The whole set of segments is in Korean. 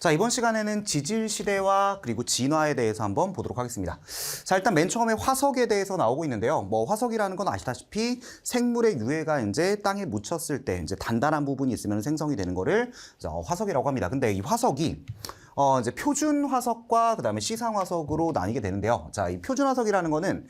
자, 이번 시간에는 지질 시대와 그리고 진화에 대해서 한번 보도록 하겠습니다. 자, 일단 맨 처음에 화석에 대해서 나오고 있는데요. 뭐 화석이라는 건 아시다시피 생물의 유해가 이제 땅에 묻혔을 때 이제 단단한 부분이 있으면 생성이 되는 거를 화석이라고 합니다. 근데 이 화석이 이제 표준 화석과 그다음에 시상 화석으로 나뉘게 되는데요. 자, 이 표준 화석이라는 거는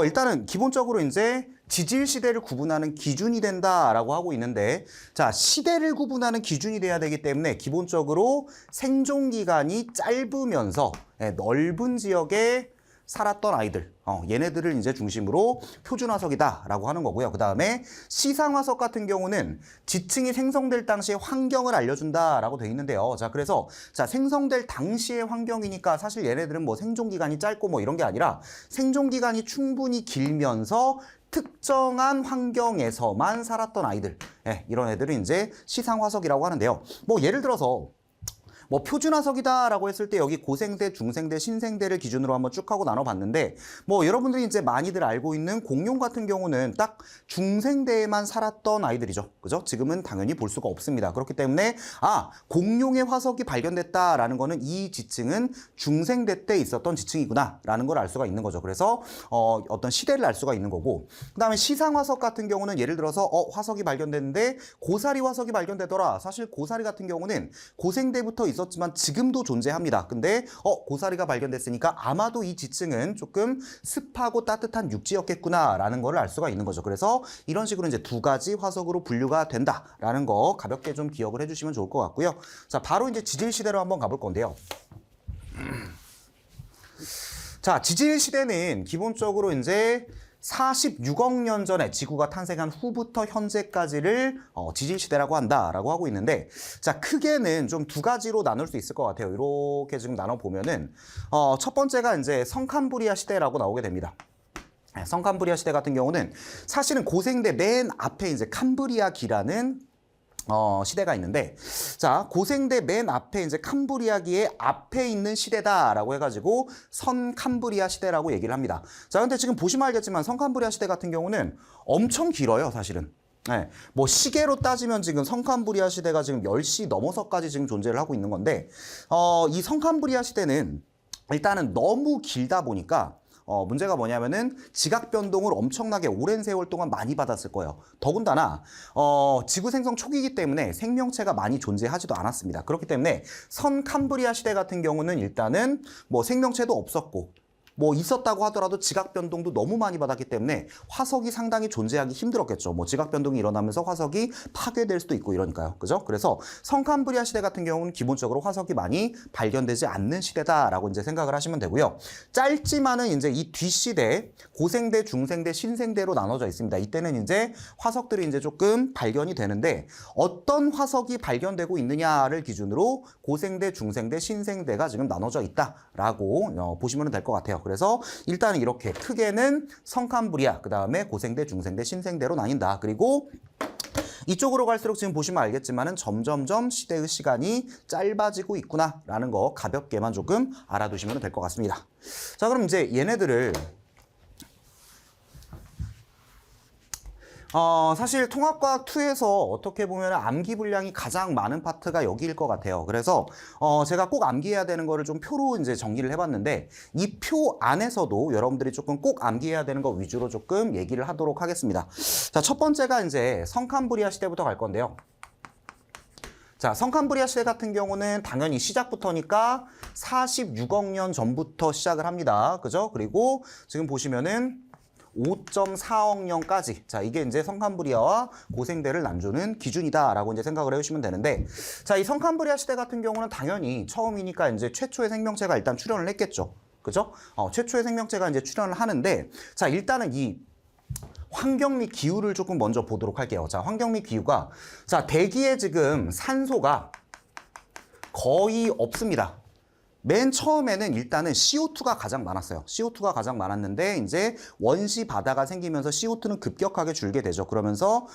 일단은 기본적으로 이제 지질 시대를 구분하는 기준이 된다라고 하고 있는데, 자, 시대를 구분하는 기준이 돼야 되기 때문에 기본적으로 생존 기간이 짧으면서 넓은 지역에 살았던 아이들, 얘네들을 이제 중심으로 표준 화석이다라고 하는 거고요. 그 다음에 시상 화석 같은 경우는 지층이 생성될 당시의 환경을 알려준다라고 되어 있는데요. 자, 그래서 자, 생성될 당시의 환경이니까 사실 얘네들은 뭐 생존 기간이 짧고 뭐 이런 게 아니라 생존 기간이 충분히 길면서 특정한 환경에서만 살았던 아이들, 이런 애들은 이제 시상 화석이라고 하는데요. 뭐 예를 들어서 뭐 표준 화석이다라고 했을 때 여기 고생대, 중생대, 신생대를 기준으로 한번 쭉 하고 나눠봤는데, 뭐 여러분들이 이제 많이들 알고 있는 공룡 같은 경우는 딱 중생대에만 살았던 아이들이죠. 그죠? 지금은 당연히 볼 수가 없습니다. 그렇기 때문에 공룡의 화석이 발견됐다라는 거는 이 지층은 중생대 때 있었던 지층이구나라는 걸 알 수가 있는 거죠. 그래서 어떤 시대를 알 수가 있는 거고, 그다음에 시상 화석 같은 경우는 예를 들어서 화석이 발견됐는데 고사리 화석이 발견되더라. 사실 고사리 같은 경우는 고생대부터 있었지만 지금도 존재합니다. 근데 고사리가 발견됐으니까 아마도 이 지층은 조금 습하고 따뜻한 육지였겠구나라는 걸 알 수가 있는 거죠. 그래서 이런 식으로 이제 두 가지 화석으로 분류가 된다라는 거 가볍게 좀 기억을 해주시면 좋을 것 같고요. 자, 바로 이제 지질 시대로 한번 가볼 건데요. 자, 지질 시대는 기본적으로 이제 46억 년 전에 지구가 탄생한 후부터 현재까지를 지질 시대라고 한다라고 하고 있는데, 자, 크게는 좀 두 가지로 나눌 수 있을 것 같아요. 이렇게 지금 나눠 보면은 첫 번째가 이제 성캄브리아 시대라고 나오게 됩니다. 성캄브리아 시대 같은 경우는 사실은 고생대 맨 앞에 이제 캄브리아기라는 시대가 있는데, 자, 고생대 맨 앞에 이제 캄브리아기의 앞에 있는 시대다라고 해가지고 선캄브리아 시대라고 얘기를 합니다. 자, 근데 지금 보시면 알겠지만 성캄브리아 시대 같은 경우는 엄청 길어요, 사실은. 네, 뭐 시계로 따지면 지금 성캄브리아 시대가 지금 10시 넘어서까지 지금 존재를 하고 있는 건데, 이 성캄브리아 시대는 일단은 너무 길다 보니까 문제가 뭐냐면은 지각 변동을 엄청나게 오랜 세월 동안 많이 받았을 거예요. 더군다나 지구 생성 초기이기 때문에 생명체가 많이 존재하지도 않았습니다. 그렇기 때문에 선캄브리아 시대 같은 경우는 일단은 뭐 생명체도 없었고, 뭐 있었다고 하더라도 지각 변동도 너무 많이 받았기 때문에 화석이 상당히 존재하기 힘들었겠죠. 뭐 지각 변동이 일어나면서 화석이 파괴될 수도 있고 이러니까요. 그죠? 그래서 성캄브리아 시대 같은 경우는 기본적으로 화석이 많이 발견되지 않는 시대다라고 이제 생각을 하시면 되고요. 짧지만은 이제 이 뒷시대 고생대, 중생대, 신생대로 나눠져 있습니다. 이때는 이제 화석들이 이제 조금 발견이 되는데, 어떤 화석이 발견되고 있느냐를 기준으로 고생대, 중생대, 신생대가 지금 나눠져 있다라고 보시면 될 것 같아요. 그래서 일단은 이렇게 크게는 성캄브리아, 그 다음에 고생대, 중생대, 신생대로 나뉜다. 그리고 이쪽으로 갈수록 지금 보시면 알겠지만은 점점점 시대의 시간이 짧아지고 있구나라는 거 가볍게만 조금 알아두시면 될 것 같습니다. 자, 그럼 이제 얘네들을 사실 통합과학 2에서 어떻게 보면 암기 분량이 가장 많은 파트가 여기일 것 같아요. 그래서 제가 꼭 암기해야 되는 거를 좀 표로 이제 정리를 해봤는데, 이 표 안에서도 여러분들이 조금 꼭 암기해야 되는 거 위주로 조금 얘기를 하도록 하겠습니다. 자, 첫 번째가 이제 성캄브리아 시대부터 갈 건데요. 자, 성캄브리아 시대 같은 경우는 당연히 시작부터니까 46억 년 전부터 시작을 합니다. 그죠? 그리고 지금 보시면은 5.4억 년까지, 자, 이게 이제 성캄브리아와 고생대를 나누는 기준이다라고 이제 생각을 해주시면 되는데, 자, 이 성캄브리아 시대 같은 경우는 당연히 처음이니까 이제 최초의 생명체가 일단 출현을 했겠죠. 그죠? 최초의 생명체가 이제 출현을 하는데, 자, 일단은 이 환경 및 기후를 조금 먼저 보도록 할게요. 자, 환경 및 기후가, 자, 대기에 지금 산소가 거의 없습니다. 맨 처음에는 일단은 CO2가 가장 많았어요. CO2가 가장 많았는데 이제 원시 바다가 생기면서 CO2는 급격하게 줄게 되죠. 그러면서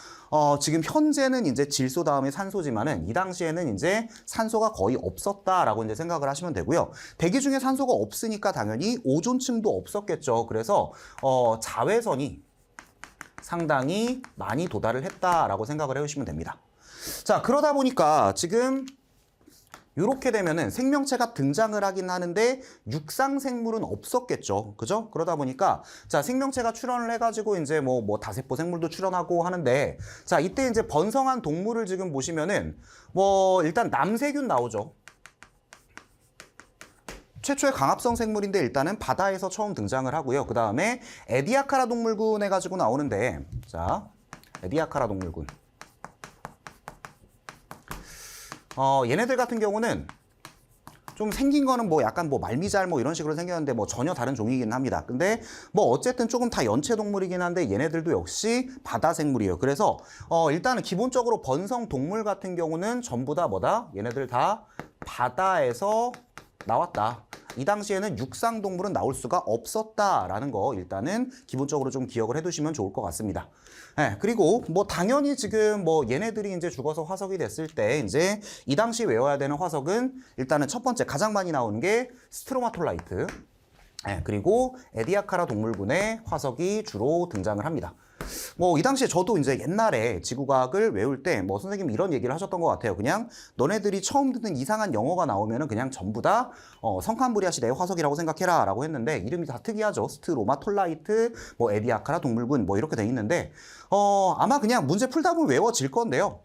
지금 현재는 이제 질소 다음에 산소지만은 이 당시에는 이제 산소가 거의 없었다라고 이제 생각을 하시면 되고요. 대기 중에 산소가 없으니까 당연히 오존층도 없었겠죠. 그래서 자외선이 상당히 많이 도달을 했다라고 생각을 해주시면 됩니다. 자, 그러다 보니까 지금 이렇게 되면은 생명체가 등장을 하긴 하는데 육상 생물은 없었겠죠. 그죠? 그러다 보니까 자, 생명체가 출현을 해가지고 이제 뭐 다세포 생물도 출현하고 하는데 자, 이때 이제 번성한 동물을 지금 보시면은 뭐 일단 남세균 나오죠. 최초의 강압성 생물인데 일단은 바다에서 처음 등장을 하고요. 그 다음에 에디아카라 동물군 해가지고 나오는데 자, 에디아카라 동물군. 얘네들 같은 경우는 좀 생긴 거는 뭐 약간 뭐 말미잘 뭐 이런 식으로 생겼는데 뭐 전혀 다른 종이긴 합니다. 근데 뭐 어쨌든 조금 다 연체 동물이긴 한데 얘네들도 역시 바다 생물이에요. 그래서 일단은 기본적으로 번성 동물 같은 경우는 전부 다 뭐다? 얘네들 다 바다에서 나왔다. 이 당시에는 육상 동물은 나올 수가 없었다라는 거 일단은 기본적으로 좀 기억을 해두시면 좋을 것 같습니다. 네, 그리고 뭐 당연히 지금 뭐 얘네들이 이제 죽어서 화석이 됐을 때 이제 이 당시 외워야 되는 화석은 일단은 첫 번째 가장 많이 나오는 게 스트로마톨라이트. 네, 그리고 에디아카라 동물군의 화석이 주로 등장을 합니다. 뭐 이 당시에 저도 이제 옛날에 지구과학을 외울 때 뭐 선생님이 이런 얘기를 하셨던 것 같아요. 그냥 너네들이 처음 듣는 이상한 영어가 나오면은 그냥 전부 다 성칸브리아 시대의 화석이라고 생각해라 라고 했는데 이름이 다 특이하죠. 스트로마톨라이트, 뭐 에디아카라 동물군 뭐 이렇게 돼 있는데 아마 그냥 문제 풀다 보면 외워질 건데요.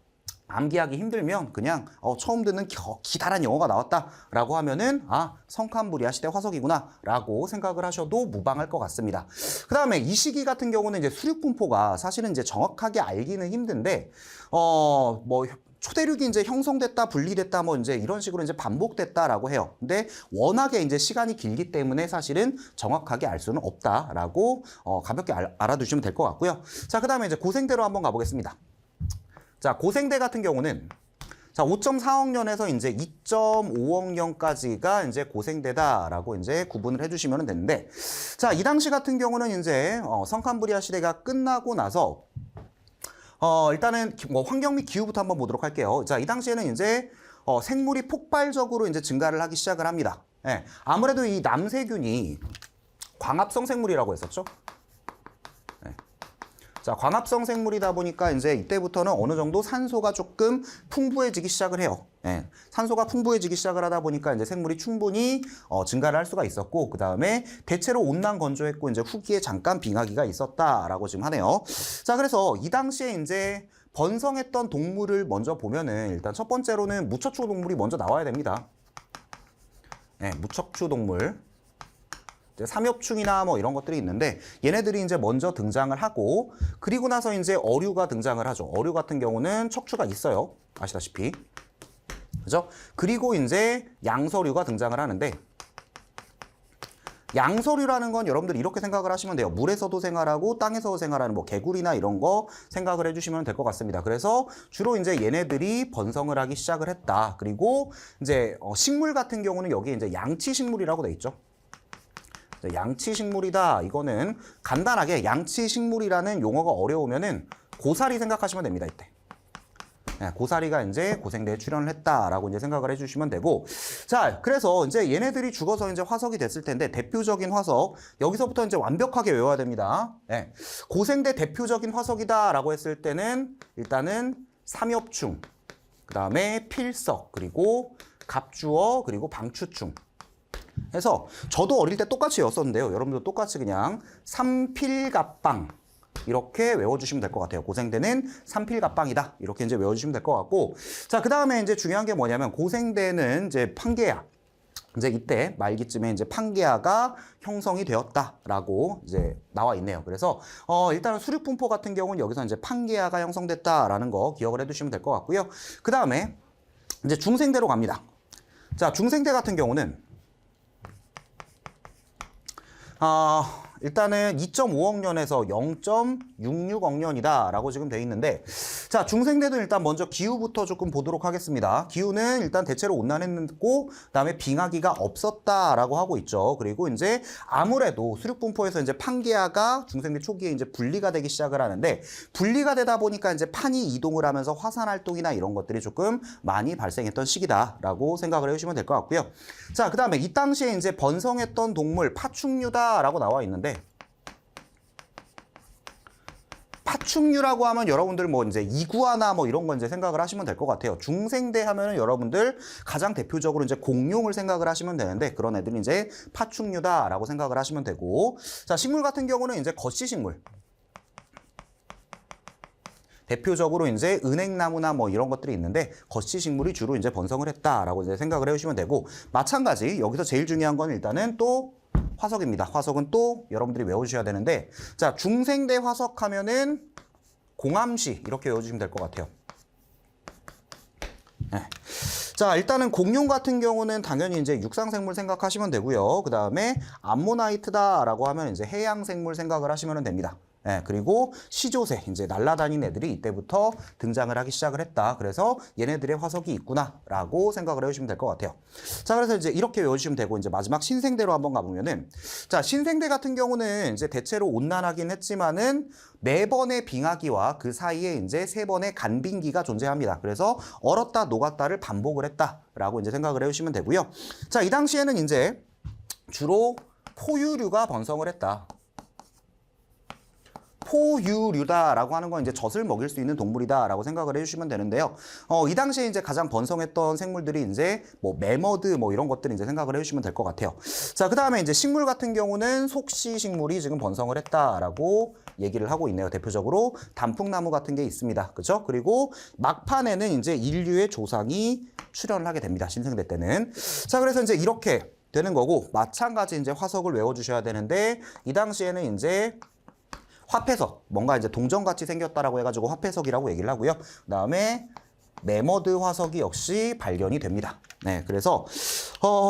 암기하기 힘들면 그냥 처음 듣는 기다란 영어가 나왔다라고 하면은 성칸브리아 시대 화석이구나 라고 생각을 하셔도 무방할 것 같습니다. 그 다음에 이 시기 같은 경우는 이제 수륙분포가 사실은 이제 정확하게 알기는 힘든데 뭐 초대륙이 이제 형성됐다 분리됐다 뭐 이제 이런 식으로 이제 반복됐다라고 해요. 근데 워낙에 이제 시간이 길기 때문에 사실은 정확하게 알 수는 없다라고 가볍게 알아두시면 될 것 같고요. 자, 그 다음에 이제 고생대로 한번 가보겠습니다. 자, 고생대 같은 경우는 자, 5.4억 년에서 이제 2.5억 년까지가 이제 고생대다라고 이제 구분을 해주시면 되는데, 자, 이 당시 같은 경우는 이제 성칸브리아 시대가 끝나고 나서 일단은 뭐 환경 및 기후부터 한번 보도록 할게요. 자, 이 당시에는 이제 생물이 폭발적으로 이제 증가를 하기 시작을 합니다. 예, 아무래도 이 남세균이 광합성 생물이라고 했었죠. 자, 광합성 생물이다 보니까 이제 이때부터는 어느 정도 산소가 조금 풍부해지기 시작을 해요. 예, 산소가 풍부해지기 시작을 하다 보니까 이제 생물이 충분히 증가를 할 수가 있었고, 그 다음에 대체로 온난 건조했고 이제 후기에 잠깐 빙하기가 있었다라고 지금 하네요. 자, 그래서 이 당시에 이제 번성했던 동물을 먼저 보면은 일단 첫 번째로는 무척추 동물이 먼저 나와야 됩니다. 예, 무척추 동물. 삼엽충이나 뭐 이런 것들이 있는데 얘네들이 이제 먼저 등장을 하고 그리고 나서 이제 어류가 등장을 하죠. 어류 같은 경우는 척추가 있어요. 아시다시피. 그죠? 그리고 이제 양서류가 등장을 하는데 양서류라는 건 여러분들 이렇게 생각을 하시면 돼요. 물에서도 생활하고 땅에서도 생활하는 뭐 개구리나 이런 거 생각을 해주시면 될 것 같습니다. 그래서 주로 이제 얘네들이 번성을 하기 시작을 했다. 그리고 이제 식물 같은 경우는 여기 이제 양치식물이라고 돼 있죠. 양치식물이다. 이거는 간단하게 양치식물이라는 용어가 어려우면은 고사리 생각하시면 됩니다. 이때. 네, 고사리가 이제 고생대에 출현을 했다라고 이제 생각을 해주시면 되고, 자, 그래서 이제 얘네들이 죽어서 이제 화석이 됐을 텐데 대표적인 화석 여기서부터 이제 완벽하게 외워야 됩니다. 네, 고생대 대표적인 화석이다라고 했을 때는 일단은 삼엽충, 그 다음에 필석, 그리고 갑주어, 그리고 방추충. 해서 저도 어릴 때 똑같이 외웠었는데요. 여러분도 똑같이 그냥 삼필갑방 이렇게 외워주시면 될 것 같아요. 고생대는 삼필갑방이다. 이렇게 이제 외워주시면 될 것 같고, 자, 그 다음에 이제 중요한 게 뭐냐면 고생대는 이제 판게아. 이제 이때 말기쯤에 이제 판게아가 형성이 되었다라고 이제 나와 있네요. 그래서 일단은 수륙분포 같은 경우는 여기서 이제 판게아가 형성됐다라는 거 기억을 해두시면 될 것 같고요. 그 다음에 이제 중생대로 갑니다. 자, 중생대 같은 경우는 일단은 2.5억 년에서 0.66억 년이다 라고 지금 돼 있는데, 자, 중생대도 일단 먼저 기후부터 조금 보도록 하겠습니다. 기후는 일단 대체로 온난했고 그다음에 빙하기가 없었다라고 하고 있죠. 그리고 이제 아무래도 수륙분포에서 이제 판게아가 중생대 초기에 이제 분리가 되기 시작을 하는데, 분리가 되다 보니까 이제 판이 이동을 하면서 화산 활동이나 이런 것들이 조금 많이 발생했던 시기다라고 생각을 해주시면 될 것 같고요. 자, 그 다음에 이 당시에 이제 번성했던 동물 파충류다라고 나와 있는데, 파충류라고 하면 여러분들 뭐 이제 이구아나 뭐 이런 거 이제 생각을 하시면 될 것 같아요. 중생대 하면은 여러분들 가장 대표적으로 이제 공룡을 생각을 하시면 되는데 그런 애들이 이제 파충류다라고 생각을 하시면 되고 자, 식물 같은 경우는 이제 거시식물. 대표적으로 이제 은행나무나 뭐 이런 것들이 있는데 거시식물이 주로 이제 번성을 했다라고 이제 생각을 해주시면 되고 마찬가지 여기서 제일 중요한 건 일단은 또 화석입니다. 화석은 또 여러분들이 외워주셔야 되는데 자 중생대 화석 하면은 공암시 이렇게 외워주시면 될 것 같아요. 네. 자 일단은 공룡 같은 경우는 당연히 이제 육상생물 생각하시면 되고요. 그 다음에 암모나이트다라고 하면 이제 해양생물 생각을 하시면 됩니다. 예, 그리고 시조새, 이제 날아다니는 애들이 이때부터 등장을 하기 시작을 했다. 그래서 얘네들의 화석이 있구나라고 생각을 해주시면 될 것 같아요. 자, 그래서 이제 이렇게 외워주시면 되고, 이제 마지막 신생대로 한번 가보면은, 자, 신생대 같은 경우는 이제 대체로 온난하긴 했지만은, 4번의 빙하기와 그 사이에 이제 3번의 간빙기가 존재합니다. 그래서 얼었다 녹았다를 반복을 했다라고 이제 생각을 해주시면 되고요. 자, 이 당시에는 이제 주로 포유류가 번성을 했다. 포유류다라고 하는 건 이제 젖을 먹일 수 있는 동물이다라고 생각을 해주시면 되는데요. 이 당시에 이제 가장 번성했던 생물들이 이제 뭐 매머드 뭐 이런 것들 이제 생각을 해주시면 될 것 같아요. 자, 그 다음에 이제 식물 같은 경우는 속시 식물이 지금 번성을 했다라고 얘기를 하고 있네요. 대표적으로 단풍나무 같은 게 있습니다. 그죠? 그리고 막판에는 이제 인류의 조상이 출현을 하게 됩니다. 신생대 때는. 자, 그래서 이제 이렇게 되는 거고 마찬가지 이제 화석을 외워주셔야 되는데 이 당시에는 이제 화폐석, 뭔가 이제 동전같이 생겼다라고 해가지고 화폐석이라고 얘기를 하고요. 그 다음에 매머드 화석이 역시 발견이 됩니다. 네, 그래서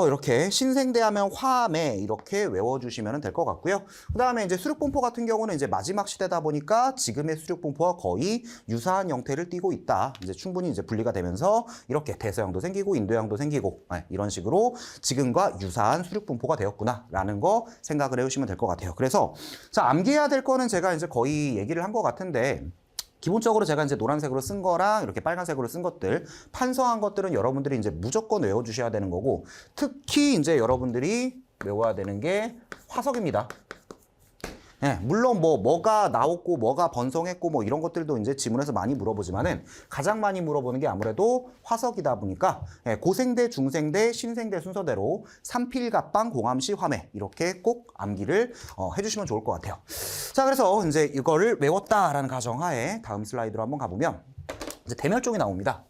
이렇게 신생대하면 화매 이렇게 외워주시면 될 것 같고요. 그 다음에 이제 수륙분포 같은 경우는 이제 마지막 시대다 보니까 지금의 수륙분포와 거의 유사한 형태를 띠고 있다. 이제 충분히 이제 분리가 되면서 이렇게 대서양도 생기고 인도양도 생기고 이런 식으로 지금과 유사한 수륙분포가 되었구나라는 거 생각을 해주시면 될 것 같아요. 그래서 자 암기해야 될 거는 제가 이제 거의 얘기를 한 것 같은데. 기본적으로 제가 이제 노란색으로 쓴 거랑 이렇게 빨간색으로 쓴 것들, 판서한 것들은 여러분들이 이제 무조건 외워주셔야 되는 거고, 특히 이제 여러분들이 외워야 되는 게 화석입니다. 네, 물론 뭐가 나왔고 뭐가 번성했고 뭐 이런 것들도 이제 지문에서 많이 물어보지만은 가장 많이 물어보는 게 아무래도 화석이다 보니까 고생대, 중생대, 신생대 순서대로 삼필갑방, 공암시, 화매 이렇게 꼭 암기를 해주시면 좋을 것 같아요. 자, 그래서 이제 이거를 외웠다라는 가정하에 다음 슬라이드로 한번 가보면 이제 대멸종이 나옵니다.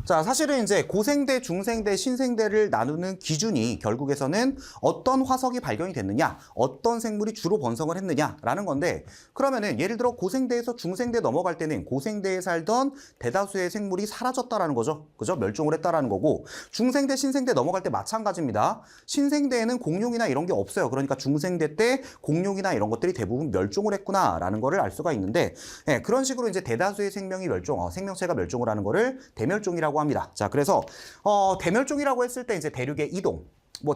자, 사실은 이제 고생대, 중생대, 신생대를 나누는 기준이 결국에서는 어떤 화석이 발견이 됐느냐, 어떤 생물이 주로 번성을 했느냐라는 건데, 그러면은 예를 들어 고생대에서 중생대 넘어갈 때는 고생대에 살던 대다수의 생물이 사라졌다라는 거죠. 그죠? 멸종을 했다라는 거고, 중생대, 신생대 넘어갈 때 마찬가지입니다. 신생대에는 공룡이나 이런 게 없어요. 그러니까 중생대 때 공룡이나 이런 것들이 대부분 멸종을 했구나라는 거를 알 수가 있는데, 그런 식으로 이제 대다수의 생명이 생명체가 멸종을 하는 거를 대멸종이라고 합니다. 자, 그래서 대멸종이라고 했을 때 이제 대륙의 이동,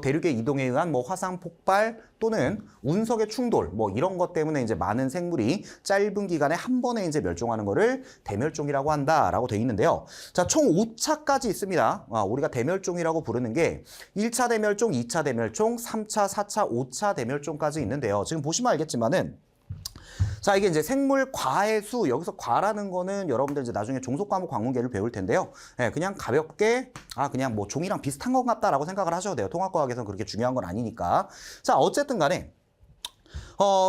대륙의 이동에 의한 화산 폭발 또는 운석의 충돌 이런 것 때문에 이제 많은 생물이 짧은 기간에 한 번에 이제 멸종하는 거를 대멸종이라고 한다라고 되어 있는데요. 자, 총 5차까지 있습니다. 우리가 대멸종이라고 부르는 게 1차 대멸종, 2차 대멸종, 3차, 4차, 5차 대멸종까지 있는데요. 지금 보시면 알겠지만은 자, 이게 이제 생물 과의 수, 여기서 과라는 거는 여러분들 이제 나중에 종속과목 광문계를 배울 텐데요. 그냥 가볍게, 그냥 종이랑 비슷한 것 같다라고 생각을 하셔도 돼요. 통합과학에서는 그렇게 중요한 건 아니니까. 자, 어쨌든 간에,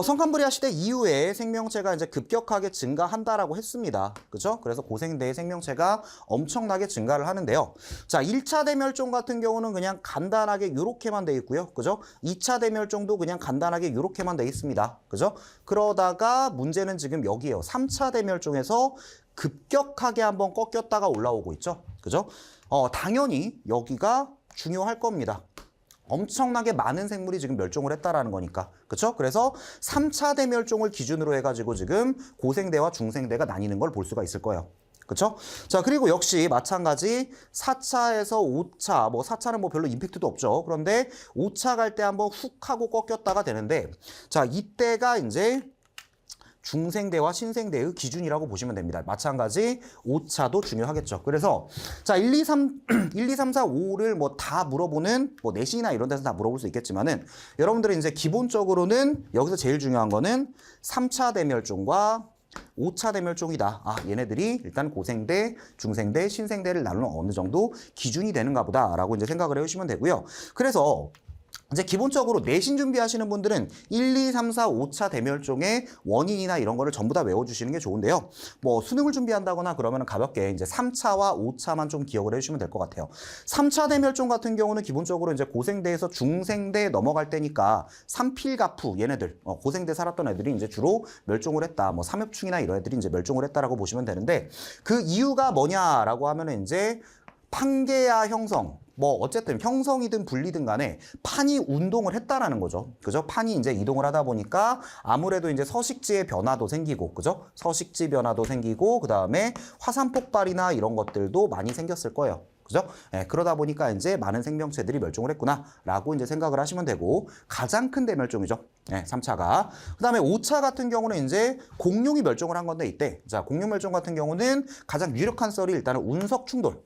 성캄브리아 시대 이후에 생명체가 이제 급격하게 증가한다라고 했습니다. 그죠? 그래서 고생대의 생명체가 엄청나게 증가를 하는데요. 자, 1차 대멸종 같은 경우는 그냥 간단하게 요렇게만 돼 있고요. 그죠? 2차 대멸종도 그냥 간단하게 요렇게만 돼 있습니다. 그죠? 그러다가 문제는 지금 여기에요. 3차 대멸종에서 급격하게 한번 꺾였다가 올라오고 있죠. 그죠? 당연히 여기가 중요할 겁니다. 엄청나게 많은 생물이 지금 멸종을 했다라는 거니까. 그렇죠? 그래서 3차 대멸종을 기준으로 해가지고 지금 고생대와 중생대가 나뉘는 걸 볼 수가 있을 거예요. 그렇죠? 자, 그리고 역시 마찬가지 4차에서 5차, 4차는 별로 임팩트도 없죠. 그런데 5차 갈 때 한번 훅 하고 꺾였다가 되는데, 자, 이때가 이제 중생대와 신생대의 기준이라고 보시면 됩니다. 마찬가지 오차도 중요하겠죠. 그래서 자 1, 2, 3, 1, 2, 3, 4, 5를 뭐 다 물어보는 뭐 내신이나 이런 데서 다 물어볼 수 있겠지만은 여러분들은 이제 기본적으로는 여기서 제일 중요한 거는 3차 대멸종과 5차 대멸종이다. 아, 얘네들이 일단 고생대, 중생대, 신생대를 나누는 어느 정도 기준이 되는가 보다라고 이제 생각을 해주시면 되고요. 그래서 이제 기본적으로 내신 준비하시는 분들은 1, 2, 3, 4, 5차 대멸종의 원인이나 이런 거를 전부 다 외워주시는 게 좋은데요. 뭐 수능을 준비한다거나 그러면 가볍게 이제 3차와 5차만 좀 기억을 해주시면 될 것 같아요. 3차 대멸종 같은 경우는 기본적으로 이제 고생대에서 중생대 넘어갈 때니까 삼필가프 얘네들 고생대 살았던 애들이 이제 주로 멸종을 했다. 뭐 삼엽충이나 이런 애들이 이제 멸종을 했다라고 보시면 되는데 그 이유가 뭐냐라고 하면은 이제 판게아 형성. 뭐 어쨌든 형성이든 분리든 간에 판이 운동을 했다라는 거죠. 그죠? 판이 이제 이동을 하다 보니까 아무래도 이제 서식지의 변화도 생기고, 그죠? 서식지 변화도 생기고, 그 다음에 화산 폭발이나 이런 것들도 많이 생겼을 거예요. 그죠? 예, 그러다 보니까 이제 많은 생명체들이 멸종을 했구나라고 이제 생각을 하시면 되고, 가장 큰 대멸종이죠. 예, 3차가. 그 다음에 5차 같은 경우는 이제 공룡이 멸종을 한 건데 이때, 자, 공룡 멸종 같은 경우는 가장 유력한 썰이 일단은 운석 충돌.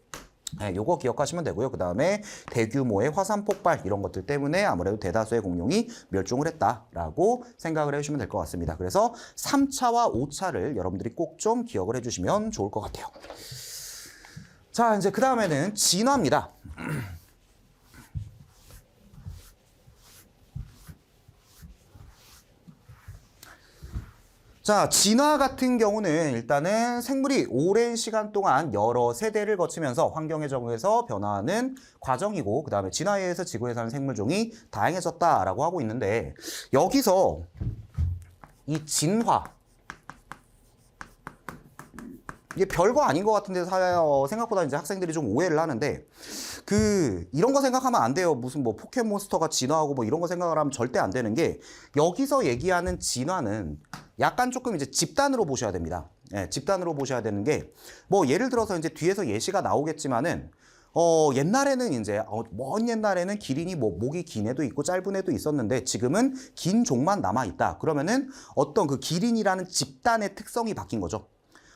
네, 요거 기억하시면 되고요. 그 다음에 대규모의 화산 폭발 이런 것들 때문에 아무래도 대다수의 공룡이 멸종을 했다라고 생각을 해주시면 될 것 같습니다. 그래서 3차와 5차를 여러분들이 꼭 좀 기억을 해주시면 좋을 것 같아요. 자, 이제 그 다음에는 진화입니다. 자, 진화 같은 경우는 일단은 생물이 오랜 시간 동안 여러 세대를 거치면서 환경에 적응해서 변화하는 과정이고, 그 다음에 진화에 의해서 지구에 사는 생물종이 다양해졌다라고 하고 있는데, 여기서 이 진화, 이게 별거 아닌 것 같은데 생각보다 이제 학생들이 좀 오해를 하는데, 이런 거 생각하면 안 돼요. 무슨 뭐 포켓몬스터가 진화하고 뭐 이런 거 생각을 하면 절대 안 되는 게, 여기서 얘기하는 진화는 약간 조금 이제 집단으로 보셔야 됩니다. 예, 집단으로 보셔야 되는 게, 뭐 예를 들어서 이제 뒤에서 예시가 나오겠지만은, 옛날에는 이제, 먼 옛날에는 기린이 뭐 목이 긴 애도 있고 짧은 애도 있었는데 지금은 긴 종만 남아있다. 그러면은 어떤 그 기린이라는 집단의 특성이 바뀐 거죠.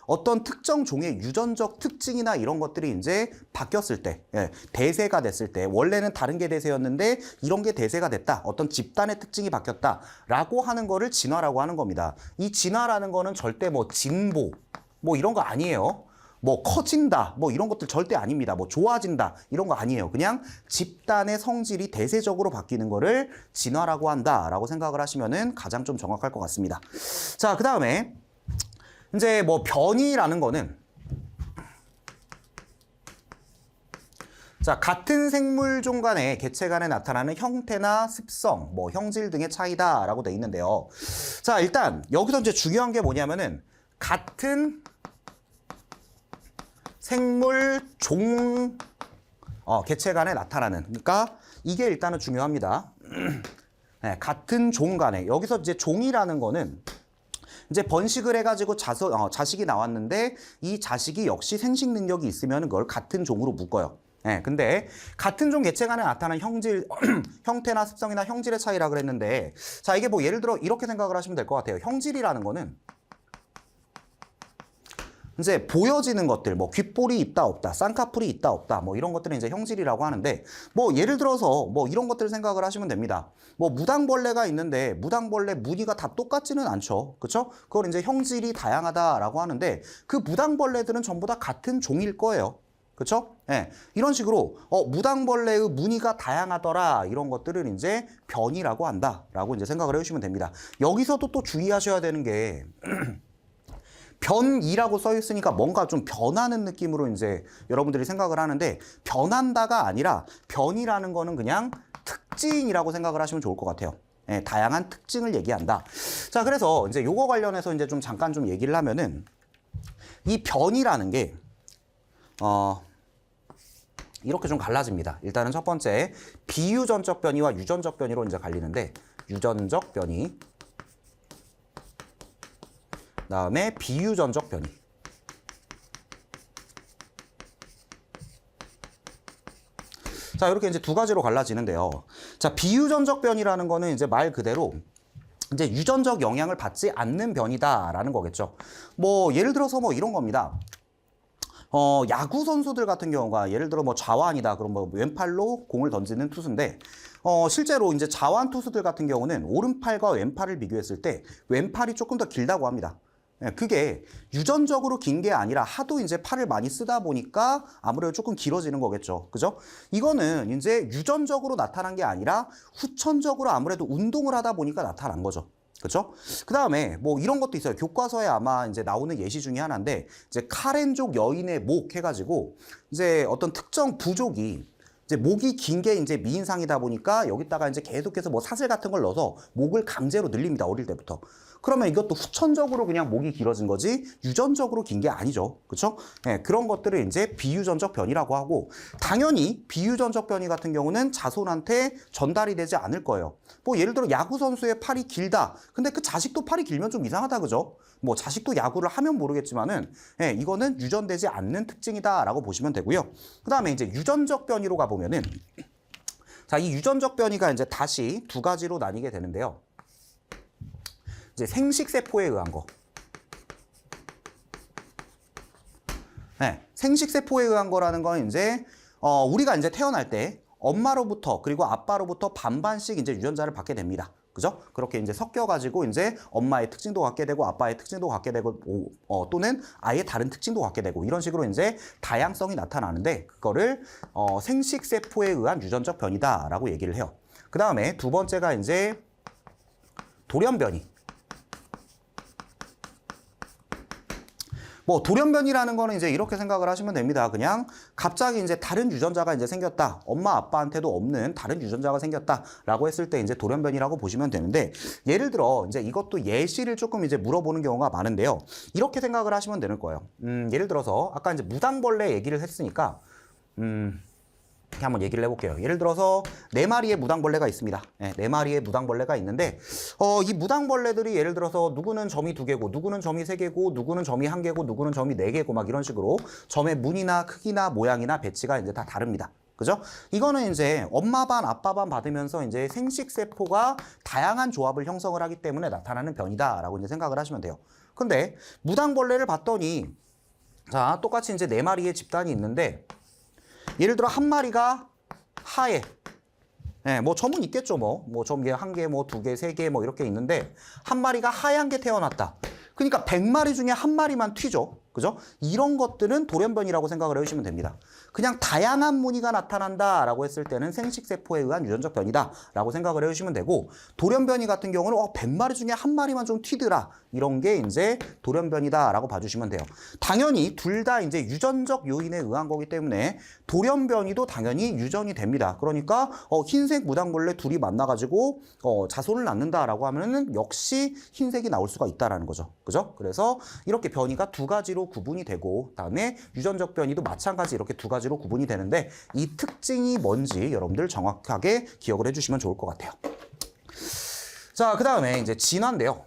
어떤 특정 종의 유전적 특징이나 이런 것들이 이제 바뀌었을 때, 예, 대세가 됐을 때, 원래는 다른 게 대세였는데 이런 게 대세가 됐다. 어떤 집단의 특징이 바뀌었다라고 하는 거를 진화라고 하는 겁니다. 이 진화라는 거는 절대 뭐 진보, 뭐 이런 거 아니에요. 뭐 커진다, 뭐 이런 것들 절대 아닙니다. 뭐 좋아진다, 이런 거 아니에요. 그냥 집단의 성질이 대세적으로 바뀌는 거를 진화라고 한다라고 생각을 하시면은 가장 좀 정확할 것 같습니다. 자, 그 다음에 이제 뭐 변이라는 거는, 자, 같은 생물종 간의 개체 간에 나타나는 형태나 습성, 뭐 형질 등의 차이다라고 돼 있는데요. 자, 일단 여기서 이제 중요한 게 뭐냐면은 같은 생물종 개체 간에 나타나는, 그러니까 이게 일단은 중요합니다. 네, 같은 종 간에, 여기서 이제 종이라는 거는 이제 번식을 해가지고 자식이 나왔는데 이 자식이 역시 생식 능력이 있으면 그걸 같은 종으로 묶어요. 예, 근데 같은 종 개체 간에 나타나는 형질, 형태나 습성이나 형질의 차이라 그랬는데, 자, 이게 뭐 예를 들어 이렇게 생각을 하시면 될 것 같아요. 형질이라는 거는 이제 보여지는 것들, 뭐 귓볼이 있다 없다, 쌍꺼풀이 있다 없다, 뭐 이런 것들은 이제 형질이라고 하는데, 뭐 예를 들어서 뭐 이런 것들 생각을 하시면 됩니다. 뭐 무당벌레가 있는데 무당벌레 무늬가 다 똑같지는 않죠. 그렇죠? 그걸 이제 형질이 다양하다라고 하는데, 그 무당벌레들은 전부 다 같은 종일 거예요. 그렇죠? 예. 이런 식으로 무당벌레의 무늬가 다양하더라, 이런 것들을 이제 변이라고 한다라고 이제 생각을 해주시면 됩니다. 여기서도 또 주의하셔야 되는 게 변이라고 써 있으니까 뭔가 좀 변하는 느낌으로 이제 여러분들이 생각을 하는데, 변한다가 아니라 변이라는 거는 그냥 특징이라고 생각을 하시면 좋을 것 같아요. 예, 다양한 특징을 얘기한다. 자, 그래서 이제 요거 관련해서 이제 좀 잠깐 좀 얘기를 하면은, 이 변이라는 게 이렇게 좀 갈라집니다. 일단은 첫 번째 비유전적 변이와 유전적 변이로 이제 갈리는데, 유전적 변이, 그다음에 비유전적 변이. 자, 이렇게 이제 두 가지로 갈라지는데요. 자, 비유전적 변이라는 거는 이제 말 그대로 이제 유전적 영향을 받지 않는 변이다라는 거겠죠. 뭐 예를 들어서 뭐 이런 겁니다. 야구 선수들 같은 경우가 예를 들어 뭐 좌완이다. 그럼 뭐 왼팔로 공을 던지는 투수인데 실제로 이제 좌완 투수들 같은 경우는 오른팔과 왼팔을 비교했을 때 왼팔이 조금 더 길다고 합니다. 예, 그게 유전적으로 긴 게 아니라 하도 이제 팔을 많이 쓰다 보니까 아무래도 조금 길어지는 거겠죠. 그죠? 이거는 이제 유전적으로 나타난 게 아니라 후천적으로 아무래도 운동을 하다 보니까 나타난 거죠. 그렇죠? 그 다음에 뭐 이런 것도 있어요. 교과서에 아마 이제 나오는 예시 중에 하나인데 이제 카렌족 여인의 목 해가지고 이제 어떤 특정 부족이 이제 목이 긴 게 이제 미인상이다 보니까 여기다가 이제 계속해서 뭐 사슬 같은 걸 넣어서 목을 강제로 늘립니다. 어릴 때부터. 그러면 이것도 후천적으로 그냥 목이 길어진 거지 유전적으로 긴 게 아니죠. 그렇죠? 네, 그런 것들을 이제 비유전적 변이라고 하고 당연히 비유전적 변이 같은 경우는 자손한테 전달이 되지 않을 거예요. 뭐 예를 들어 야구 선수의 팔이 길다. 근데 그 자식도 팔이 길면 좀 이상하다. 그죠? 뭐 자식도 야구를 하면 모르겠지만은 예, 이거는 유전되지 않는 특징이다라고 보시면 되고요. 그다음에 이제 유전적 변이로 가보면은 자, 이 유전적 변이가 이제 다시 두 가지로 나뉘게 되는데요. 이제 생식세포에 의한 거. 네, 생식세포에 의한 거라는 건 이제 우리가 이제 태어날 때 엄마로부터 그리고 아빠로부터 반반씩 이제 유전자를 받게 됩니다. 그죠? 그렇게 이제 섞여가지고 이제 엄마의 특징도 갖게 되고 아빠의 특징도 갖게 되고 또는 아예 다른 특징도 갖게 되고 이런 식으로 이제 다양성이 나타나는데 그거를 생식세포에 의한 유전적 변이다라고 얘기를 해요. 그 다음에 두 번째가 이제 돌연변이. 뭐 돌연변이라는 거는 이제 이렇게 생각을 하시면 됩니다. 그냥 갑자기 이제 다른 유전자가 이제 생겼다. 엄마 아빠한테도 없는 다른 유전자가 생겼다라고 했을 때 이제 돌연변이라고 보시면 되는데 예를 들어 이제 이것도 예시를 조금 이제 물어보는 경우가 많은데요. 이렇게 생각을 하시면 되는 거예요. 예를 들어서 아까 이제 무당벌레 얘기를 했으니까 이렇게 한번 얘기를 해볼게요. 예를 들어서 4마리의 무당벌레가 있습니다. 네, 4마리의 무당벌레가 있는데 이 무당벌레들이 예를 들어서 누구는 점이 2개고 누구는 점이 3개고 누구는 점이 1개고 누구는 점이 4개고 막 이런 식으로 점의 무늬나 크기나 모양이나 배치가 이제 다 다릅니다. 그죠? 이거는 이제 엄마 반 아빠 반 받으면서 이제 생식세포가 다양한 조합을 형성을 하기 때문에 나타나는 변이다라고 이제 생각을 하시면 돼요. 근데 무당벌레를 봤더니 자, 똑같이 이제 4마리의 집단이 있는데 예를 들어 한 마리가 하얘. 네, 뭐 점은 있겠죠. 뭐 점 1개, 뭐 2개, 3개 뭐 이렇게 있는데 한 마리가 하얀 게 태어났다. 그러니까 100마리 중에 한 마리만 튀죠. 그죠? 이런 것들은 돌연변이라고 생각을 해주시면 됩니다. 그냥 다양한 무늬가 나타난다라고 했을 때는 생식세포에 의한 유전적 변이다라고 생각을 해주시면 되고 돌연변이 같은 경우는 100마리 중에 한 마리만 좀 튀더라. 이런 게 이제 돌연변이다라고 봐주시면 돼요. 당연히 둘 다 이제 유전적 요인에 의한 거기 때문에 돌연변이도 당연히 유전이 됩니다. 그러니까 흰색 무당벌레 둘이 만나가지고 자손을 낳는다라고 하면은 역시 흰색이 나올 수가 있다라는 거죠. 그죠? 그래서 이렇게 변이가 두 가지로 구분이 되고 다음에 유전적 변이도 마찬가지 이렇게 두 가지로 구분이 되는데 이 특징이 뭔지 여러분들 정확하게 기억을 해주시면 좋을 것 같아요. 자, 그 다음에 이제 진화인데요.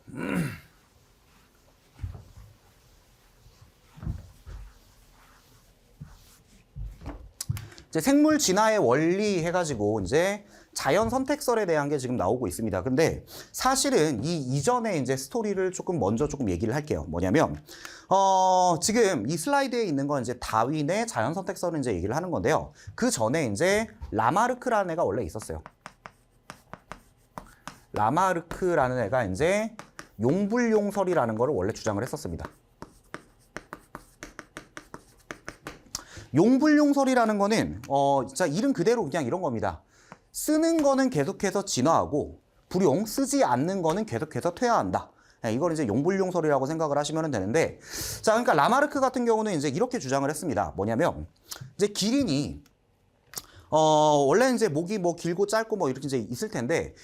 이제 생물 진화의 원리 해가지고 이제 자연 선택설에 대한 게 지금 나오고 있습니다. 근데 사실은 이 이전에 이제 스토리를 먼저 얘기를 할게요. 뭐냐면, 지금 이 슬라이드에 있는 건 이제 다윈의 자연 선택설을 이제 얘기를 하는 건데요. 그 전에 이제 라마르크라는 애가 원래 있었어요. 라마르크라는 애가 이제 용불용설이라는 거를 원래 주장을 했었습니다. 용불용설이라는 거는, 진짜 이름 그대로 그냥 이런 겁니다. 쓰는 거는 계속해서 진화하고 불용, 쓰지 않는 거는 계속해서 퇴화한다. 이걸 이제 용불용설이라고 생각을 하시면 되는데, 자, 그러니까 라마르크 같은 경우는 이제 이렇게 주장을 했습니다. 뭐냐면, 이제 기린이, 원래 이제 목이 뭐 길고 짧고 뭐 이렇게 이제 있을 텐데,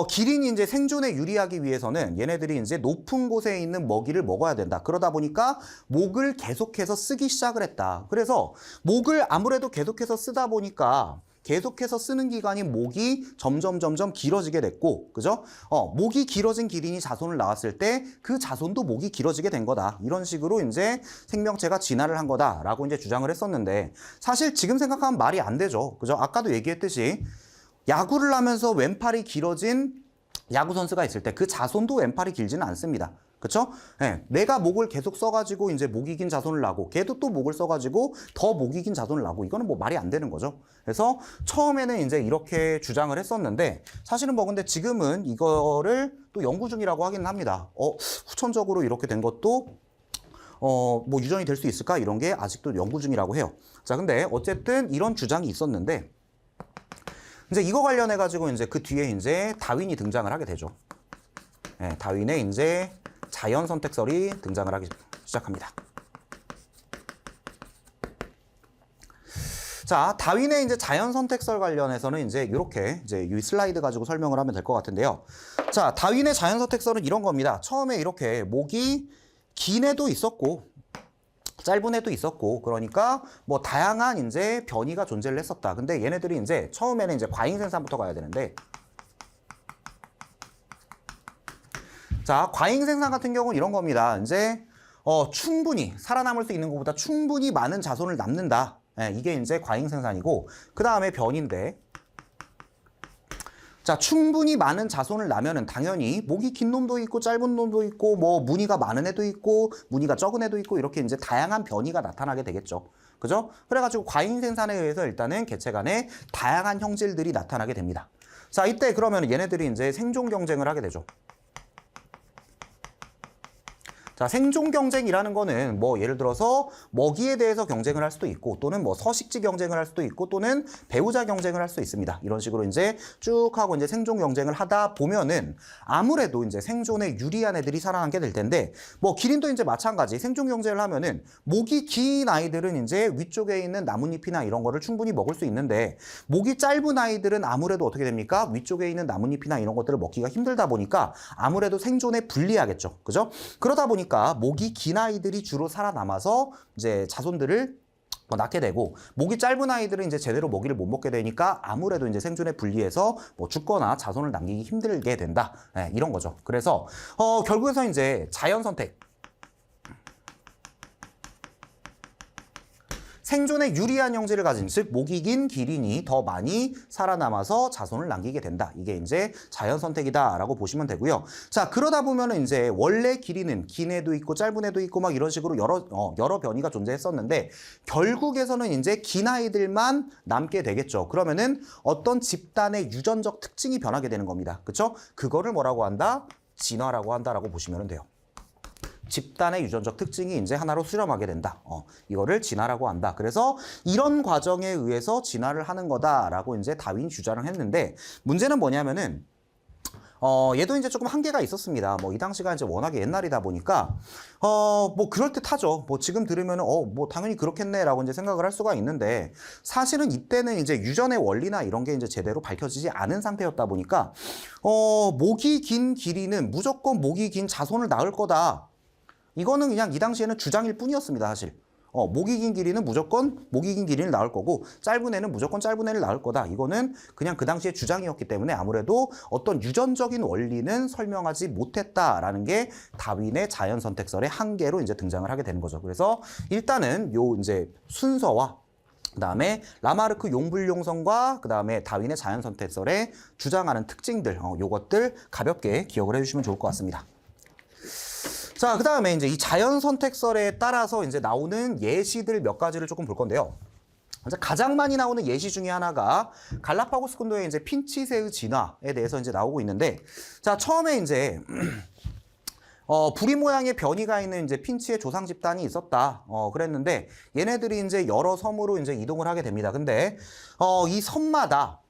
기린이 이제 생존에 유리하기 위해서는 얘네들이 이제 높은 곳에 있는 먹이를 먹어야 된다. 그러다 보니까 목을 계속해서 쓰기 시작을 했다. 그래서 목을 아무래도 계속해서 쓰다 보니까 계속해서 쓰는 기간이 목이 점점 길어지게 됐고, 그죠? 목이 길어진 기린이 자손을 낳았을 때 그 자손도 목이 길어지게 된 거다. 이런 식으로 이제 생명체가 진화를 한 거다라고 이제 주장을 했었는데, 사실 지금 생각하면 말이 안 되죠. 그죠? 아까도 얘기했듯이 야구를 하면서 왼팔이 길어진 야구 선수가 있을 때 그 자손도 왼팔이 길지는 않습니다. 그쵸? 네, 내가 목을 계속 써가지고 이제 목이 긴 자손을 낳고 걔도 또 목을 써가지고 더 목이 긴 자손을 낳고 이거는 뭐 말이 안 되는 거죠. 그래서 처음에는 이제 이렇게 주장을 했었는데 사실은 뭐 근데 지금은 이거를 또 연구 중이라고 하기는 합니다. 후천적으로 이렇게 된 것도 뭐 유전이 될 수 있을까? 이런 게 아직도 연구 중이라고 해요. 자, 근데 어쨌든 이런 주장이 있었는데 이제 이거 관련해가지고 이제 그 뒤에 이제 다윈이 등장을 하게 되죠. 네, 다윈의 이제 자연 선택설이 등장을 하기 시작합니다. 자, 다윈의 이제 자연 선택설 관련해서는 이제 이렇게 이제 이 슬라이드 가지고 설명을 하면 될 것 같은데요. 자, 다윈의 자연 선택설은 이런 겁니다. 처음에 이렇게 목이 긴 애도 있었고 짧은 애도 있었고 그러니까 뭐 다양한 이제 변이가 존재를 했었다. 근데 얘네들이 이제 처음에는 이제 과잉 생산부터 가야 되는데 자, 과잉 생산 같은 경우는 이런 겁니다. 이제 충분히 살아남을 수 있는 것보다 충분히 많은 자손을 남는다. 네, 이게 이제 과잉 생산이고 그 다음에 변인데 자, 충분히 많은 자손을 낳으면은 당연히 목이 긴 놈도 있고 짧은 놈도 있고 뭐 무늬가 많은 애도 있고 무늬가 적은 애도 있고 이렇게 이제 다양한 변이가 나타나게 되겠죠. 그죠? 그래가지고 과잉 생산에 의해서 일단은 개체 간에 다양한 형질들이 나타나게 됩니다. 자, 이때 그러면 얘네들이 이제 생존 경쟁을 하게 되죠. 자, 생존 경쟁이라는 거는 뭐 예를 들어서 먹이에 대해서 경쟁을 할 수도 있고 또는 뭐 서식지 경쟁을 할 수도 있고 또는 배우자 경쟁을 할 수도 있습니다. 이런 식으로 이제 쭉 하고 이제 생존 경쟁을 하다 보면은 아무래도 이제 생존에 유리한 애들이 살아남게 될 텐데 뭐 기린도 이제 마찬가지 생존 경쟁을 하면은 목이 긴 아이들은 이제 위쪽에 있는 나뭇잎이나 이런 거를 충분히 먹을 수 있는데 목이 짧은 아이들은 아무래도 어떻게 됩니까? 위쪽에 있는 나뭇잎이나 이런 것들을 먹기가 힘들다 보니까 아무래도 생존에 불리하겠죠. 그죠? 그러다 보니까 목이 긴 아이들이 주로 살아남아서 이제 자손들을 낳게 되고 목이 짧은 아이들은 이제 제대로 먹이를 못 먹게 되니까 아무래도 이제 생존에 불리해서 뭐 죽거나 자손을 남기기 힘들게 된다. 네, 이런 거죠. 그래서 결국에서 이제 자연 선택 생존에 유리한 형질을 가진 즉 목이 긴 기린이 더 많이 살아남아서 자손을 남기게 된다. 이게 이제 자연 선택이다라고 보시면 되고요. 자, 그러다 보면은 이제 원래 기린은 긴 애도 있고 짧은 애도 있고 막 이런 식으로 여러 변이가 존재했었는데 결국에서는 이제 긴 아이들만 남게 되겠죠. 그러면은 어떤 집단의 유전적 특징이 변하게 되는 겁니다. 그렇죠? 그거를 뭐라고 한다? 진화라고 한다라고 보시면 돼요. 집단의 유전적 특징이 이제 하나로 수렴하게 된다. 이거를 진화라고 한다. 그래서 이런 과정에 의해서 진화를 하는 거다라고 이제 다윈이 주장을 했는데 문제는 뭐냐면은 얘도 이제 조금 한계가 있었습니다. 뭐 이 당시가 이제 워낙에 옛날이다 보니까 뭐 그럴듯하죠. 뭐 지금 들으면은 뭐 당연히 그렇겠네라고 이제 생각을 할 수가 있는데 사실은 이때는 이제 유전의 원리나 이런 게 이제 제대로 밝혀지지 않은 상태였다 보니까 목이 긴 기린은 무조건 목이 긴 자손을 낳을 거다. 이거는 그냥 이 당시에는 주장일 뿐이었습니다, 사실. 목이 긴 기린은 무조건 목이 긴 기린을 낳을 거고 짧은 애는 무조건 짧은 애를 낳을 거다. 이거는 그냥 그 당시의 주장이었기 때문에 아무래도 어떤 유전적인 원리는 설명하지 못했다라는 게 다윈의 자연 선택설의 한계로 이제 등장을 하게 되는 거죠. 그래서 일단은 요 이제 순서와 그다음에 라마르크 용불용성과 그다음에 다윈의 자연 선택설에 주장하는 특징들 요것들 가볍게 기억을 해주시면 좋을 것 같습니다. 자, 그 다음에 이제 이 자연 선택설에 따라서 이제 나오는 예시들 몇 가지를 조금 볼 건데요. 가장 많이 나오는 예시 중에 하나가 갈라파고스 군도의 이제 핀치새의 진화에 대해서 이제 나오고 있는데, 자, 처음에 이제 부리 모양의 변이가 있는 이제 핀치의 조상 집단이 있었다. 그랬는데 얘네들이 이제 여러 섬으로 이제 이동을 하게 됩니다. 근데 이 섬마다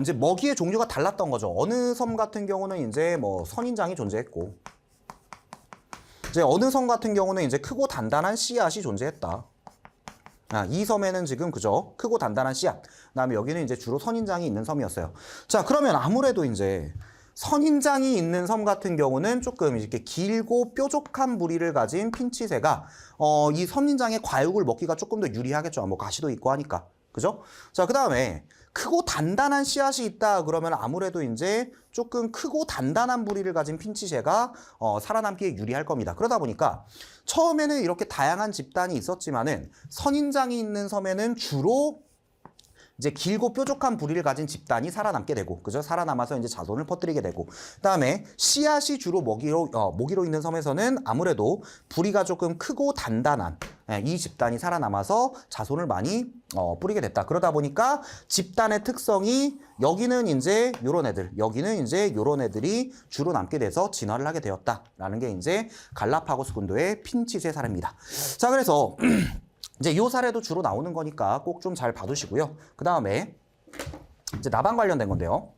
이제 먹이의 종류가 달랐던 거죠. 어느 섬 같은 경우는 이제 뭐 선인장이 존재했고. 이제 어느 섬 같은 경우는 이제 크고 단단한 씨앗이 존재했다. 이 섬에는 지금 그죠? 크고 단단한 씨앗. 그다음에 여기는 이제 주로 선인장이 있는 섬이었어요. 자, 그러면 아무래도 이제 선인장이 있는 섬 같은 경우는 조금 이렇게 길고 뾰족한 부리를 가진 핀치새가 이 선인장의 과육을 먹기가 조금 더 유리하겠죠. 뭐 가시도 있고 하니까. 그죠? 자, 그다음에 크고 단단한 씨앗이 있다 그러면 아무래도 이제 조금 크고 단단한 부리를 가진 핀치새가 살아남기에 유리할 겁니다. 그러다 보니까 처음에는 이렇게 다양한 집단이 있었지만은 선인장이 있는 섬에는 주로 이제 길고 뾰족한 부리를 가진 집단이 살아남게 되고, 그죠? 살아남아서 이제 자손을 퍼뜨리게 되고, 그다음에 씨앗이 주로 먹이로 있는 섬에서는 아무래도 부리가 조금 크고 단단한 이 집단이 살아남아서 자손을 많이 뿌리게 됐다. 그러다 보니까 집단의 특성이 여기는 이제 요런 애들, 여기는 이제 요런 애들이 주로 남게 돼서 진화를 하게 되었다라는 게 이제 갈라파고스 군도의 핀칫의 사례입니다. 자, 그래서 이제 요 사례도 주로 나오는 거니까 꼭 좀 잘 봐두시고요. 그 다음에 이제 나방 관련된 건데요.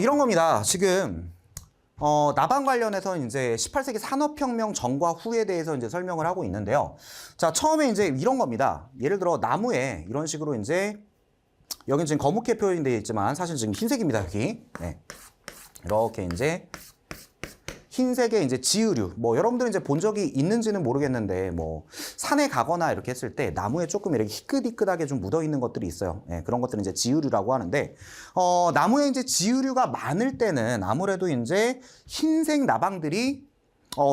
이런 겁니다. 지금 나방 관련해서 이제 18세기 산업혁명 전과 후에 대해서 이제 설명을 하고 있는데요. 자, 처음에 이제 이런 겁니다. 예를 들어 나무에 이런 식으로 이제 여긴 지금 거뭇게 표현되어 있지만 사실 지금 흰색입니다. 여기. 네. 이렇게 이제 흰색의 이제 지으류, 뭐 여러분들은 이제 본 적이 있는지는 모르겠는데 뭐 산에 가거나 이렇게 했을 때 나무에 조금 이렇게 희끗희끗하게 좀 묻어 있는 것들이 있어요. 예, 그런 것들은 이제 지으류라고 하는데 나무에 이제 지으류가 많을 때는 아무래도 이제 흰색 나방들이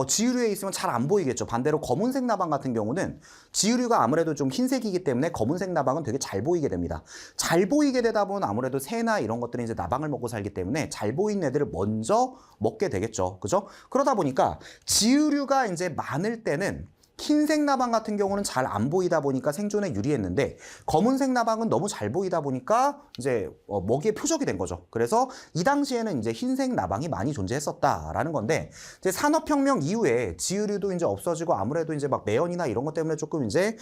지유류에 있으면 잘 안 보이겠죠. 반대로 검은색 나방 같은 경우는 지유류가 아무래도 좀 흰색이기 때문에 검은색 나방은 되게 잘 보이게 됩니다. 잘 보이게 되다 보면 아무래도 새나 이런 것들이 이제 나방을 먹고 살기 때문에 잘 보이는 애들을 먼저 먹게 되겠죠. 그죠? 그러다 보니까 지유류가 이제 많을 때는 흰색 나방 같은 경우는 잘 안 보이다 보니까 생존에 유리했는데 검은색 나방은 너무 잘 보이다 보니까 이제 먹이의 표적이 된 거죠. 그래서 이 당시에는 이제 흰색 나방이 많이 존재했었다라는 건데 이제 산업혁명 이후에 지으류도 이제 없어지고 아무래도 이제 막 매연이나 이런 것 때문에 조금 이제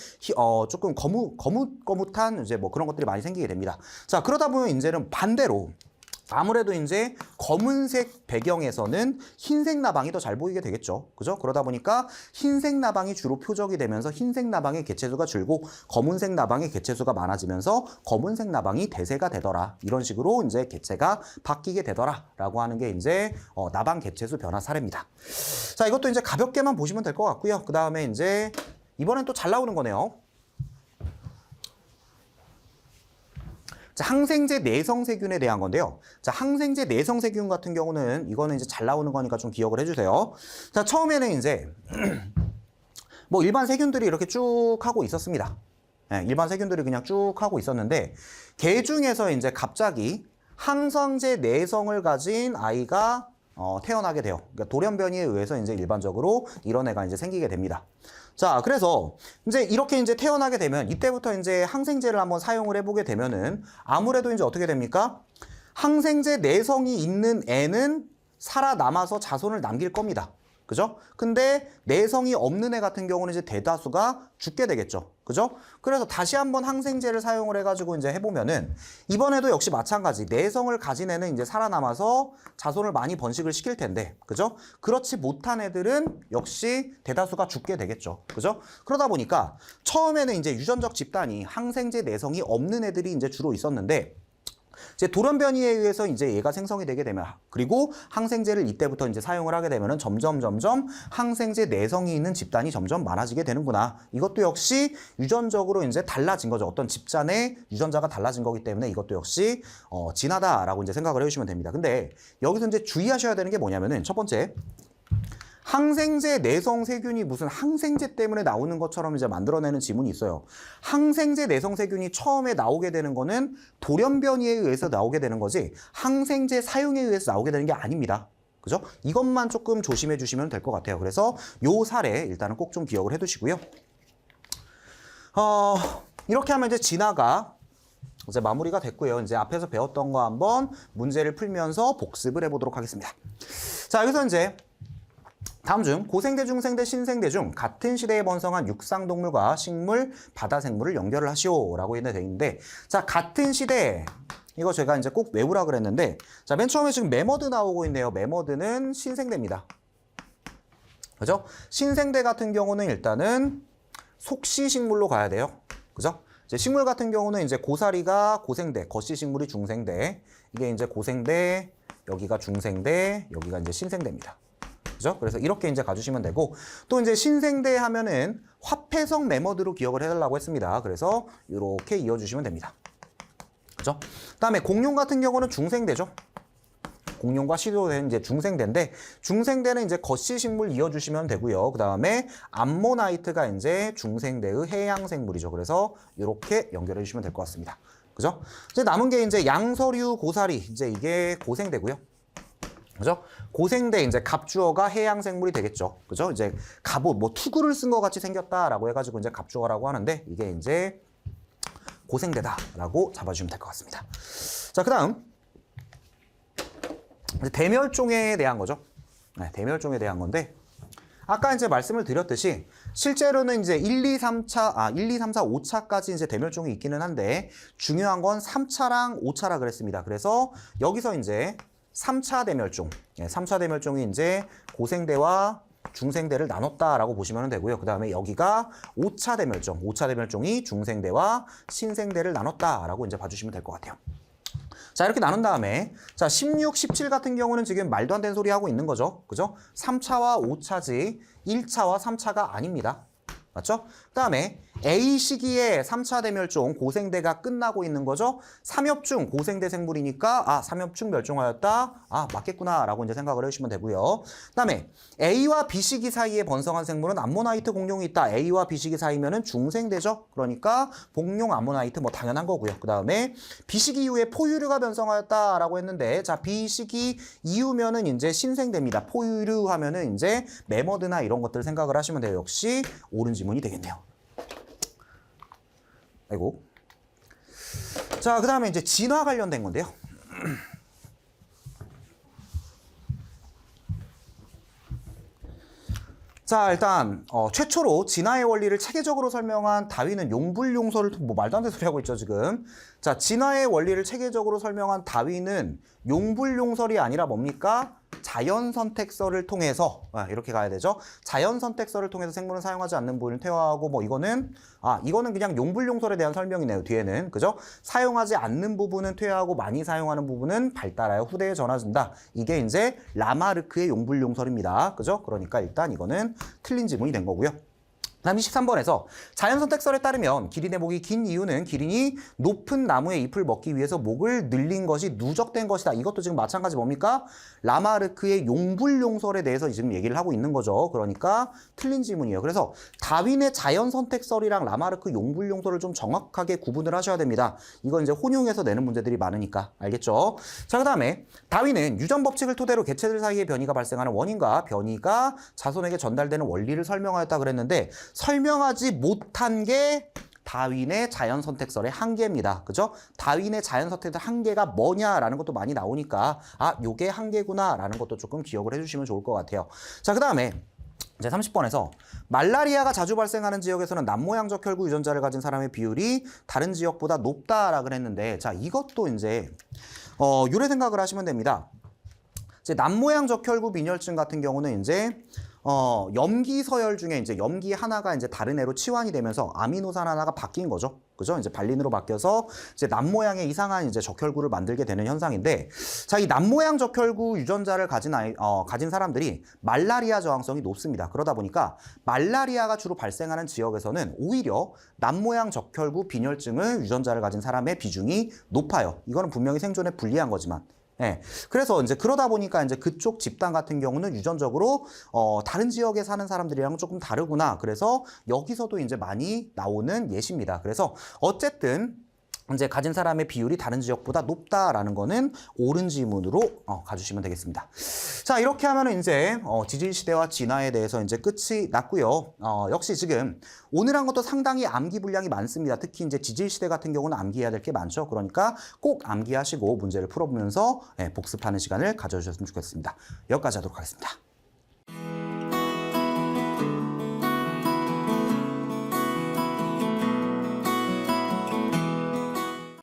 조금 거뭇한 이제 뭐 그런 것들이 많이 생기게 됩니다. 자, 그러다 보면 이제는 반대로 아무래도 이제 검은색 배경에서는 흰색 나방이 더 잘 보이게 되겠죠. 그죠? 그러다 보니까 흰색 나방이 주로 표적이 되면서 흰색 나방의 개체수가 줄고 검은색 나방의 개체수가 많아지면서 검은색 나방이 대세가 되더라. 이런 식으로 이제 개체가 바뀌게 되더라. 라고 하는 게 이제 나방 개체수 변화 사례입니다. 자, 이것도 이제 가볍게만 보시면 될 것 같고요. 그 다음에 이제 이번엔 또 잘 나오는 거네요. 자, 항생제 내성세균에 대한 건데요. 자, 항생제 내성세균 같은 경우는 이거는 이제 잘 나오는 거니까 좀 기억을 해주세요. 자, 처음에는 이제 뭐 일반 세균들이 이렇게 쭉 하고 있었습니다. 네, 일반 세균들이 그냥 쭉 하고 있었는데 개 중에서 이제 갑자기 항생제 내성을 가진 아이가 태어나게 돼요. 그러니까 돌연변이에 의해서 이제 일반적으로 이런 애가 이제 생기게 됩니다. 자, 그래서 이제 이렇게 이제 태어나게 되면 이때부터 이제 항생제를 한번 사용을 해보게 되면은 아무래도 이제 어떻게 됩니까? 항생제 내성이 있는 애는 살아남아서 자손을 남길 겁니다. 그죠? 근데 내성이 없는 애 같은 경우는 이제 대다수가 죽게 되겠죠. 그죠? 그래서 다시 한번 항생제를 사용을 해가지고 이제 해보면은 이번에도 역시 마찬가지 내성을 가진 애는 이제 살아남아서 자손을 많이 번식을 시킬 텐데, 그죠? 그렇지 못한 애들은 역시 대다수가 죽게 되겠죠. 그죠? 그러다 보니까 처음에는 이제 유전적 집단이 항생제 내성이 없는 애들이 이제 주로 있었는데 이제 돌연변이에 의해서 이제 얘가 생성이 되게 되면 그리고 항생제를 이때부터 이제 사용을 하게 되면은 점점 항생제 내성이 있는 집단이 점점 많아지게 되는구나. 이것도 역시 유전적으로 이제 달라진 거죠. 어떤 집단의 유전자가 달라진 거기 때문에 이것도 역시 진화다라고 이제 생각을 해주시면 됩니다. 근데 여기서 이제 주의하셔야 되는 게 뭐냐면은 첫 번째 항생제 내성 세균이 무슨 항생제 때문에 나오는 것처럼 이제 만들어내는 지문이 있어요. 항생제 내성 세균이 처음에 나오게 되는 거는 돌연변이에 의해서 나오게 되는 거지 항생제 사용에 의해서 나오게 되는 게 아닙니다. 그죠? 이것만 조금 조심해 주시면 될 것 같아요. 그래서 요 사례 일단은 꼭 좀 기억을 해 두시고요. 이렇게 하면 이제 진화가 이제 마무리가 됐고요. 이제 앞에서 배웠던 거 한번 문제를 풀면서 복습을 해보도록 하겠습니다. 자, 여기서 이제 다음 중 고생대, 중생대, 신생대 중 같은 시대에 번성한 육상동물과 식물, 바다생물을 연결을 하시오 라고 되어 있는데 자, 같은 시대 이거 제가 이제 꼭 외우라 그랬는데 자, 맨 처음에 지금 매머드 나오고 있네요. 매머드는 신생대입니다. 그죠? 신생대 같은 경우는 일단은 속시식물로 가야 돼요. 그죠? 이제 식물 같은 경우는 이제 고사리가 고생대, 겉시식물이 중생대, 이게 이제 고생대, 여기가 중생대, 여기가 이제 신생대입니다. 그죠? 그래서 이렇게 이제 가주시면 되고 또 이제 신생대 하면은 화폐성 매머드로 기억을 해달라고 했습니다. 그래서 이렇게 이어주시면 됩니다. 그죠? 그다음에 공룡 같은 경우는 중생대죠. 공룡과 시도된 이제 중생대인데 중생대는 이제 거시식물 이어주시면 되고요. 그 다음에 암모나이트가 이제 중생대의 해양 생물이죠. 그래서 이렇게 연결해 주시면 될 것 같습니다. 그죠? 이제 남은 게 이제 양서류 고사리 이제 이게 고생대고요. 그죠? 고생대 이제 갑주어가 해양 생물이 되겠죠. 그죠? 이제 갑옷 뭐 투구를 쓴 것 같이 생겼다라고 해가지고 이제 갑주어라고 하는데 이게 이제 고생대다라고 잡아주시면 될 것 같습니다. 자, 그다음 대멸종에 대한 거죠. 네, 대멸종에 대한 건데 아까 이제 말씀을 드렸듯이 실제로는 이제 1, 2, 3, 4, 5차까지 이제 대멸종이 있기는 한데 중요한 건 3차랑 5차라 그랬습니다. 그래서 여기서 이제 3차 대멸종, 3차 대멸종이 이제 고생대와 중생대를 나눴다라고 보시면 되고요. 그 다음에 여기가 5차 대멸종, 5차 대멸종이 중생대와 신생대를 나눴다라고 이제 봐주시면 될 것 같아요. 자, 이렇게 나눈 다음에 자 16, 17 같은 경우는 지금 말도 안 되는 소리 하고 있는 거죠. 그죠? 3차와 5차지 1차와 3차가 아닙니다. 맞죠? 그 다음에 A 시기에 3차 대멸종 고생대가 끝나고 있는 거죠. 삼엽중 고생대 생물이니까 삼엽중 멸종하였다. 맞겠구나 라고 이제 생각을 해주시면 되고요. 그 다음에 A와 B 시기 사이에 번성한 생물은 암모나이트 공룡이 있다. A와 B 시기 사이면은 중생대죠. 그러니까 복룡 암모나이트 뭐 당연한 거고요. 그 다음에 B 시기 이후에 포유류가 변성하였다 라고 했는데 자 B 시기 이후면은 이제 신생대입니다. 포유류 하면은 이제 매머드나 이런 것들 생각을 하시면 돼요. 역시 옳은 지문이 되겠네요. 아이고. 자, 그 다음에 이제 진화 관련된 건데요. 자, 일단 최초로 진화의 원리를 체계적으로 설명한 다윈은 용불용설을 뭐 말도 안 되는 소리 하고 있죠, 지금. 자, 진화의 원리를 체계적으로 설명한 다윈은 용불용설이 아니라 뭡니까? 자연선택설을 통해서 이렇게 가야 되죠. 자연선택설을 통해서 생물은 사용하지 않는 부분을 퇴화하고 뭐 이거는 그냥 용불용설에 대한 설명이네요. 뒤에는 그죠? 사용하지 않는 부분은 퇴화하고 많이 사용하는 부분은 발달하여 후대에 전해진다. 이게 이제 라마르크의 용불용설입니다. 그죠? 그러니까 일단 이거는 틀린 지문이 된 거고요. 다음 23번에서 자연선택설에 따르면 기린의 목이 긴 이유는 기린이 높은 나무의 잎을 먹기 위해서 목을 늘린 것이 누적된 것이다. 이것도 지금 마찬가지 뭡니까? 라마르크의 용불용설에 대해서 지금 얘기를 하고 있는 거죠. 그러니까 틀린 지문이에요. 그래서 다윈의 자연선택설이랑 라마르크 용불용설을 좀 정확하게 구분을 하셔야 됩니다. 이건 이제 혼용해서 내는 문제들이 많으니까 알겠죠? 자, 그 다음에 다윈은 유전법칙을 토대로 개체들 사이의 변이가 발생하는 원인과 변이가 자손에게 전달되는 원리를 설명하였다 그랬는데 설명하지 못한 게 다윈의 자연선택설의 한계입니다. 그죠? 다윈의 자연선택의 한계가 뭐냐라는 것도 많이 나오니까 요게 한계구나라는 것도 조금 기억을 해주시면 좋을 것 같아요. 자, 그 다음에 이제 30번에서 말라리아가 자주 발생하는 지역에서는 남모양 적혈구 유전자를 가진 사람의 비율이 다른 지역보다 높다라고 그랬는데 자, 이것도 이제 요래 생각을 하시면 됩니다. 이제 남모양 적혈구 빈혈증 같은 경우는 이제 염기 서열 중에 이제 염기 하나가 이제 다른 애로 치환이 되면서 아미노산 하나가 바뀐 거죠. 그죠? 이제 발린으로 바뀌어서 이제 남모양의 이상한 이제 적혈구를 만들게 되는 현상인데, 자, 이 남모양 적혈구 유전자를 가진 사람들이 말라리아 저항성이 높습니다. 그러다 보니까 말라리아가 주로 발생하는 지역에서는 오히려 남모양 적혈구 빈혈증을 유전자를 가진 사람의 비중이 높아요. 이거는 분명히 생존에 불리한 거지만. 예. 그래서 이제 그러다 보니까 이제 그쪽 집단 같은 경우는 유전적으로 다른 지역에 사는 사람들이랑 조금 다르구나. 그래서 여기서도 이제 많이 나오는 예시입니다. 그래서 어쨌든 이제 가진 사람의 비율이 다른 지역보다 높다라는 거는 옳은 지문으로 가주시면 되겠습니다. 자, 이렇게 하면은 이제 지질 시대와 진화에 대해서 이제 끝이 났고요. 역시 지금 오늘 한 것도 상당히 암기 분량이 많습니다. 특히 이제 지질 시대 같은 경우는 암기해야 될 게 많죠. 그러니까 꼭 암기하시고 문제를 풀어보면서 복습하는 시간을 가져주셨으면 좋겠습니다. 여기까지 하도록 하겠습니다.